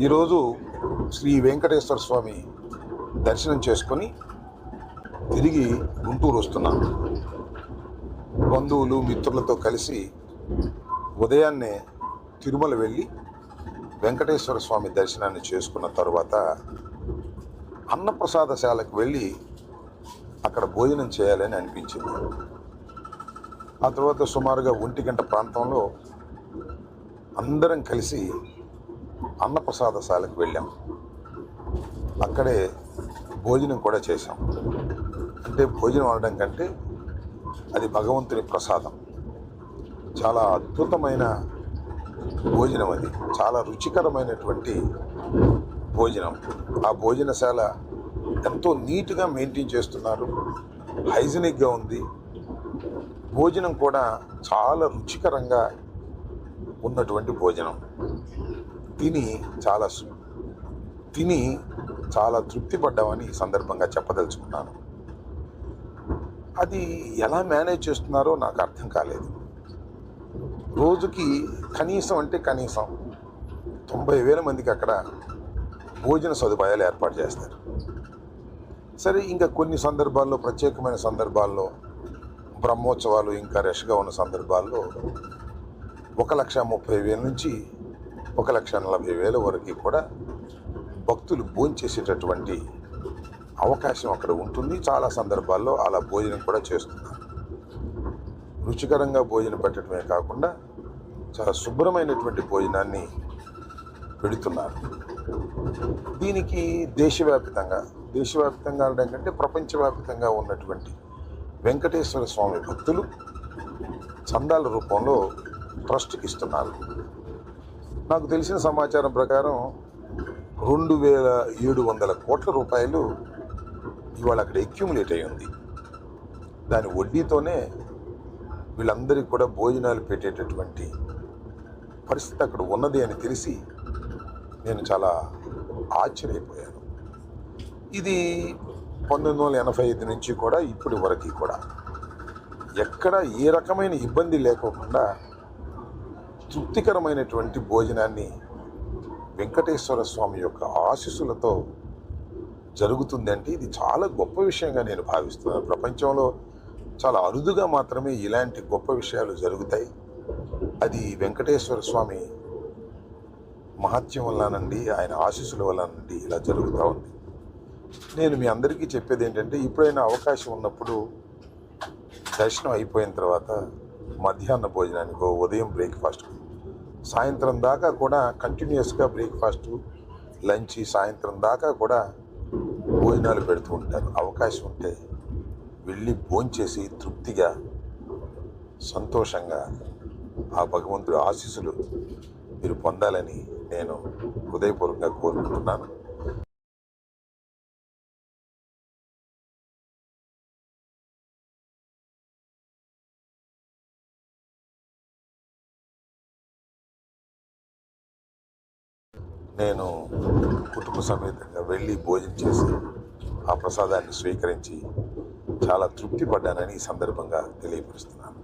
ఈరోజు శ్రీ వెంకటేశ్వర స్వామి దర్శనం చేసుకొని తిరిగి గుంటూరు వస్తున్నాను. బంధువులు మిత్రులతో కలిసి ఉదయాన్నే తిరుమల వెళ్ళి వెంకటేశ్వర స్వామి దర్శనాన్ని చేసుకున్న తర్వాత అన్నప్రసాదశాలకు వెళ్ళి అక్కడ భోజనం చేయాలని అనిపించింది. ఆ తర్వాత సుమారుగా 1 గంట ప్రాంతంలో అందరం కలిసి అన్నప్రసాదశాలకు వెళ్ళాం. అక్కడే భోజనం కూడా చేశాం. అంటే భోజనం అనడం కంటే అది భగవంతుని ప్రసాదం. చాలా అద్భుతమైన భోజనం, అది చాలా రుచికరమైనటువంటి భోజనం. ఆ భోజనశాల ఎంతో నీట్గా మెయింటైన్ చేస్తున్నారు, హైజీనిక్గా ఉంది. భోజనం కూడా చాలా రుచికరంగా ఉన్నటువంటి భోజనం. తిని చాలా తృప్తి పడ్డామని ఈ సందర్భంగా చెప్పదలుచుకున్నాను. అది ఎలా మేనేజ్ చేస్తున్నారో నాకు అర్థం కాలేదు. రోజుకి కనీసం 90,000 మందికి అక్కడ భోజన సదుపాయాలు ఏర్పాటు చేస్తారు. సరే, ఇంకా కొన్ని సందర్భాల్లో, ప్రత్యేకమైన సందర్భాల్లో, బ్రహ్మోత్సవాలు ఇంకా రష్గా ఉన్న సందర్భాల్లో 1,30,000 నుంచి 1,40,000 వరకు కూడా భక్తులు భోంచేసేటటువంటి అవకాశం అక్కడ ఉంటుంది. చాలా సందర్భాల్లో అలా భోజనం కూడా చేస్తున్నారు. రుచికరంగా భోజనం పెట్టడమే కాకుండా చాలా శుభ్రమైనటువంటి భోజనాన్ని పెడుతున్నారు. దీనికి దేశవ్యాప్తంగా అనడం కంటే ప్రపంచవ్యాప్తంగా ఉన్నటువంటి వెంకటేశ్వర స్వామి భక్తులు చందాల రూపంలో ట్రస్ట్కి ఇస్తున్నారు. నాకు తెలిసిన సమాచారం ప్రకారం 2,700 కోట్ల రూపాయలు ఇవాళ అక్కడ అక్యుములేట్ అయి ఉంది. దాని వడ్డీతోనే వీళ్ళందరికీ కూడా భోజనాలు పెట్టేటటువంటి పరిస్థితి అక్కడ ఉన్నది అని తెలిసి నేను చాలా ఆశ్చర్యపోయాను. ఇది 1985 నుంచి కూడా ఇప్పటి వరకు కూడా ఎక్కడ ఏ రకమైన ఇబ్బంది లేకోకుండా తృప్తికరమైనటువంటి భోజనాన్ని వెంకటేశ్వర స్వామి యొక్క ఆశీస్సులతో జరుగుతుందంటే ఇది చాలా గొప్ప విషయంగా నేను భావిస్తున్నాను. ప్రపంచంలో చాలా అరుదుగా మాత్రమే ఇలాంటి గొప్ప విషయాలు జరుగుతాయి. అది వెంకటేశ్వర స్వామి మహత్యం వల్లనండి, ఆయన ఆశీస్సుల వల్లనండి ఇలా జరుగుతూ ఉంది. నేను మీ అందరికీ చెప్పేది ఏంటంటే, ఎప్పుడైనా అవకాశం ఉన్నప్పుడు దర్శనం అయిపోయిన తర్వాత మధ్యాహ్న భోజనానికో, ఉదయం బ్రేక్ఫాస్ట్, సాయంత్రం దాకా కూడా కంటిన్యూస్గా బ్రేక్ఫాస్ట్, లంచ్, సాయంత్రం దాకా కూడా భోజనాలు పెడుతూ ఉంటారు. అవకాశం ఉంటే వెళ్ళి భోంచేసి తృప్తిగా, సంతోషంగా ఆ భగవంతుడి ఆశీస్సులు మీరు పొందాలని నేను హృదయపూర్వకంగా కోరుకుంటున్నాను. నేను కుటుంబ సమేతంగా వెళ్ళి భోజనం చేసి ఆ ప్రసాదాన్ని స్వీకరించి చాలా తృప్తి పడ్డానని ఈ సందర్భంగా తెలియపరుస్తున్నాను.